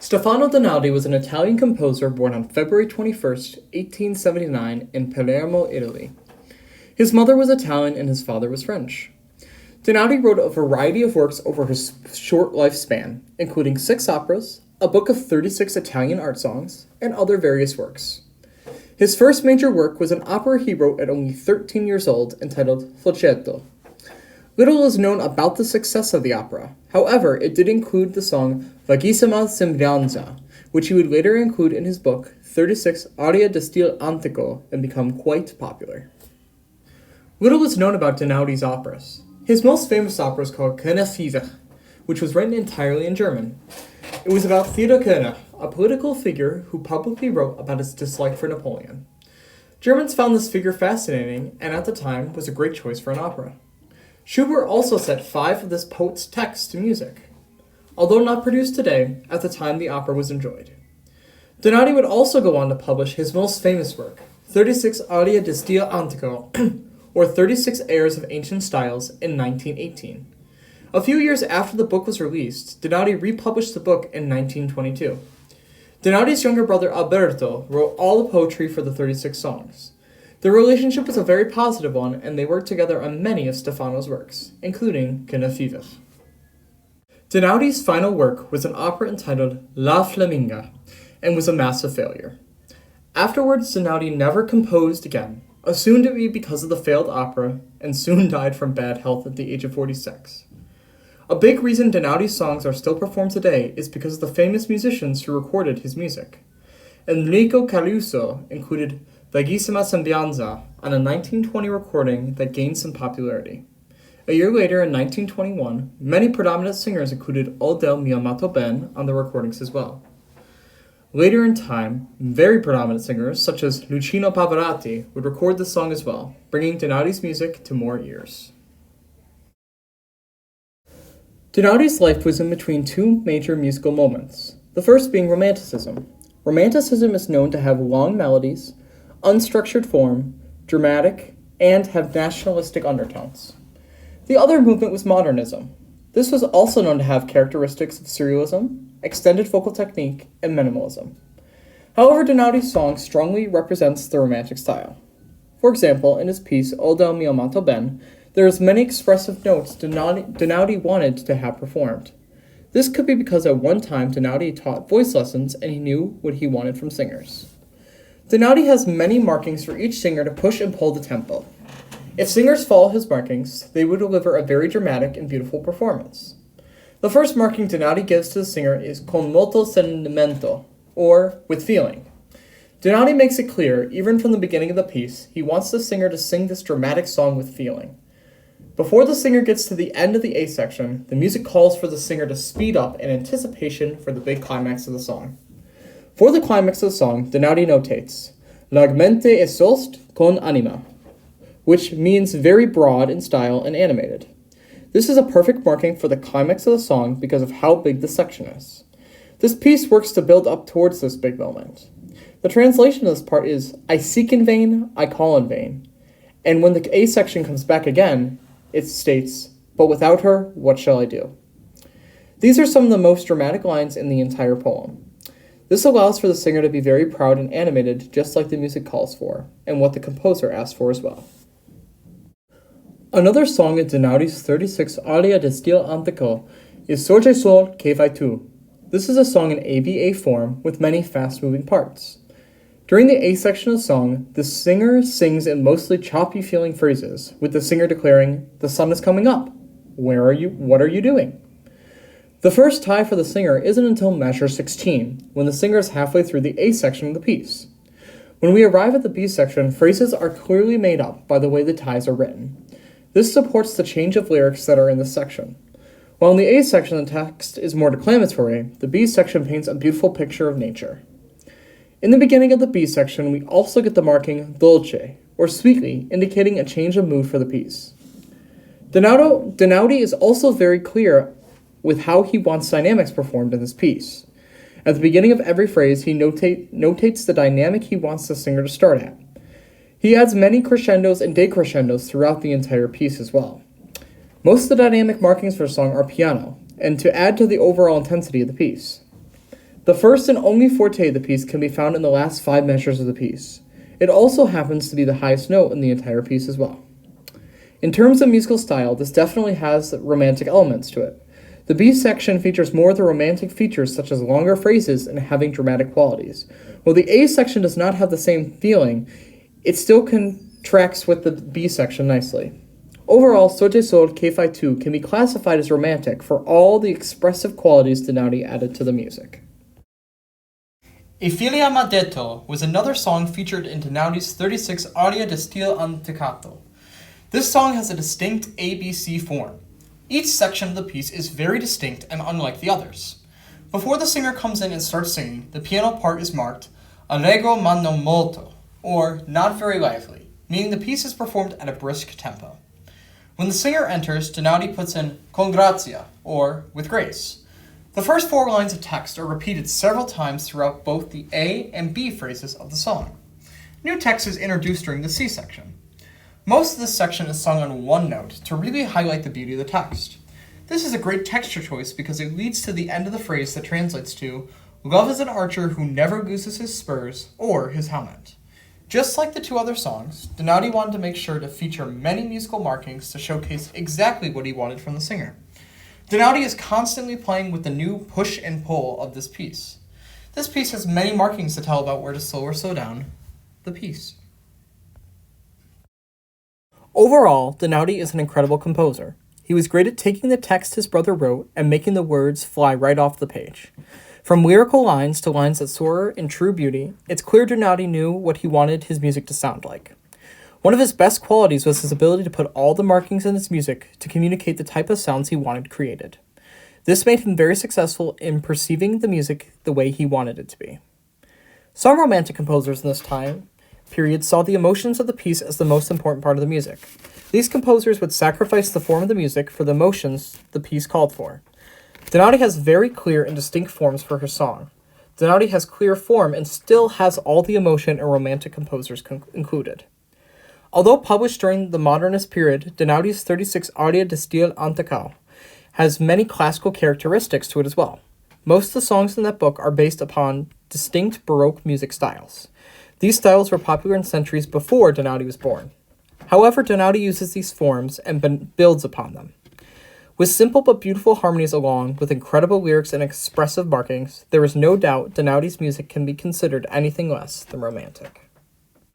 Stefano Donaudy was an Italian composer born on February 21st, 1879 in Palermo, Italy. His mother was Italian and his father was French. Donaudy wrote a variety of works over his short lifespan, including 6 operas, a book of 36 Italian art songs, and other various works. His first major work was an opera he wrote at only 13 years old entitled Flocetto. Little is known about the success of the opera. However, it did include the song Vaghissima Semblanza, which he would later include in his book 36 Aria di Stile Antico and become quite popular. Little is known about Donaudy's operas. His most famous opera is called König Friedrich, which was written entirely in German. It was about Theodor König, a political figure who publicly wrote about his dislike for Napoleon. Germans found this figure fascinating and at the time was a great choice for an opera. Schubert also set 5 of this poet's texts to music. Although not produced today, at the time the opera was enjoyed. Donaudy would also go on to publish his most famous work, 36 Aria di Stile Antico, or 36 Airs of Ancient Styles, in 1918. A few years after the book was released, Donaudy republished the book in 1922. Donaudy's younger brother Alberto wrote all the poetry for the 36 songs. Their relationship was a very positive one, and they worked together on many of Stefano's works, including König Friedrich. Donaudy's final work was an opera entitled La Flaminga, and was a massive failure. Afterwards, Donaudy never composed again, assumed to be because of the failed opera, and soon died from bad health at the age of 46. A big reason Donaudy's songs are still performed today is because of the famous musicians who recorded his music. Enrico Caruso included Vaghissima Semblanza on a 1920 recording that gained some popularity. A year later, in 1921, many predominant singers included O del mio amato ben on the recordings as well. Later in time, very predominant singers such as Luciano Pavarotti would record the song as well, bringing Donaudy's music to more ears. Donaudy's life was in between 2 major musical moments, the first being Romanticism. Romanticism is known to have long melodies, unstructured form, dramatic, and have nationalistic undertones. The other movement was Modernism. This was also known to have characteristics of surrealism, extended vocal technique, and minimalism. However, Donaudy's song strongly represents the Romantic style. For example, in his piece O del mio amato ben, there is many expressive notes Donaudy wanted to have performed. This could be because at one time Donaudy taught voice lessons and he knew what he wanted from singers. Donaudy has many markings for each singer to push and pull the tempo. If singers follow his markings, they will deliver a very dramatic and beautiful performance. The first marking Donaudy gives to the singer is con molto sentimento, or with feeling. Donaudy makes it clear, even from the beginning of the piece, he wants the singer to sing this dramatic song with feeling. Before the singer gets to the end of the A section, the music calls for the singer to speed up in anticipation for the big climax of the song. For the climax of the song, Donaudy notates, Largamente e sost con anima, which means very broad in style and animated. This is a perfect marking for the climax of the song because of how big the section is. This piece works to build up towards this big moment. The translation of this part is, I seek in vain, I call in vain. And when the A section comes back again, it states, but without her, what shall I do? These are some of the most dramatic lines in the entire poem. This allows for the singer to be very proud and animated, just like the music calls for, and what the composer asked for as well. Another song in Donaudy's 36 Aria di Stile Antico is Sorge sol che vai tu. This is a song in ABA form with many fast-moving parts. During the A section of the song, the singer sings in mostly choppy-feeling phrases, with the singer declaring, the sun is coming up. Where are you? What are you doing? The first tie for the singer isn't until measure 16, when the singer is halfway through the A section of the piece. When we arrive at the B section, phrases are clearly made up by the way the ties are written. This supports the change of lyrics that are in this section. While in the A section the text is more declamatory, the B section paints a beautiful picture of nature. In the beginning of the B section, we also get the marking dolce, or sweetly, indicating a change of mood for the piece. Donaudy is also very clear with how he wants dynamics performed in this piece. At the beginning of every phrase, he notates the dynamic he wants the singer to start at. He adds many crescendos and decrescendos throughout the entire piece as well. Most of the dynamic markings for the song are piano, and to add to the overall intensity of the piece. The first and only forte of the piece can be found in the last 5 measures of the piece. It also happens to be the highest note in the entire piece as well. In terms of musical style, this definitely has romantic elements to it. The B section features more of the romantic features such as longer phrases and having dramatic qualities. While the A section does not have the same feeling, it still contracts with the B section nicely. Overall, Sote Sol Que Fai Tu can be classified as romantic for all the expressive qualities Donaudy added to the music. E Filia Madetto was another song featured in Donaudy's 36 Aria di Stile Anticato. This song has a distinct ABC form. Each section of the piece is very distinct and unlike the others. Before the singer comes in and starts singing, the piano part is marked allegro ma non molto, or not very lively, meaning the piece is performed at a brisk tempo. When the singer enters, Donaudy puts in con grazia, or with grace. The first 4 lines of text are repeated several times throughout both the A and B phrases of the song. New text is introduced during the C section. Most of this section is sung on one note to really highlight the beauty of the text. This is a great texture choice because it leads to the end of the phrase that translates to, "Love is an archer who never loses his spurs or his helmet." Just like the 2 other songs, Donaudy wanted to make sure to feature many musical markings to showcase exactly what he wanted from the singer. Donaudy is constantly playing with the new push and pull of this piece. This piece has many markings to tell about where to slow or slow down the piece. Overall, Donaudy is an incredible composer. He was great at taking the text his brother wrote and making the words fly right off the page. From lyrical lines to lines that soar in true beauty, it's clear Donaudy knew what he wanted his music to sound like. One of his best qualities was his ability to put all the markings in his music to communicate the type of sounds he wanted created. This made him very successful in perceiving the music the way he wanted it to be. Some romantic composers in this time period saw the emotions of the piece as the most important part of the music. These composers would sacrifice the form of the music for the emotions the piece called for. Donaudy has very clear and distinct forms for his song. Donaudy has clear form and still has all the emotion and romantic composers included. Although published during the modernist period, Donaudy's 36 Aria di Stile Anticato has many classical characteristics to it as well. Most of the songs in that book are based upon distinct Baroque music styles. These styles were popular in centuries before Donaudy was born. However, Donaudy uses these forms and builds upon them. With simple but beautiful harmonies along with incredible lyrics and expressive markings, there is no doubt Donaudy's music can be considered anything less than romantic.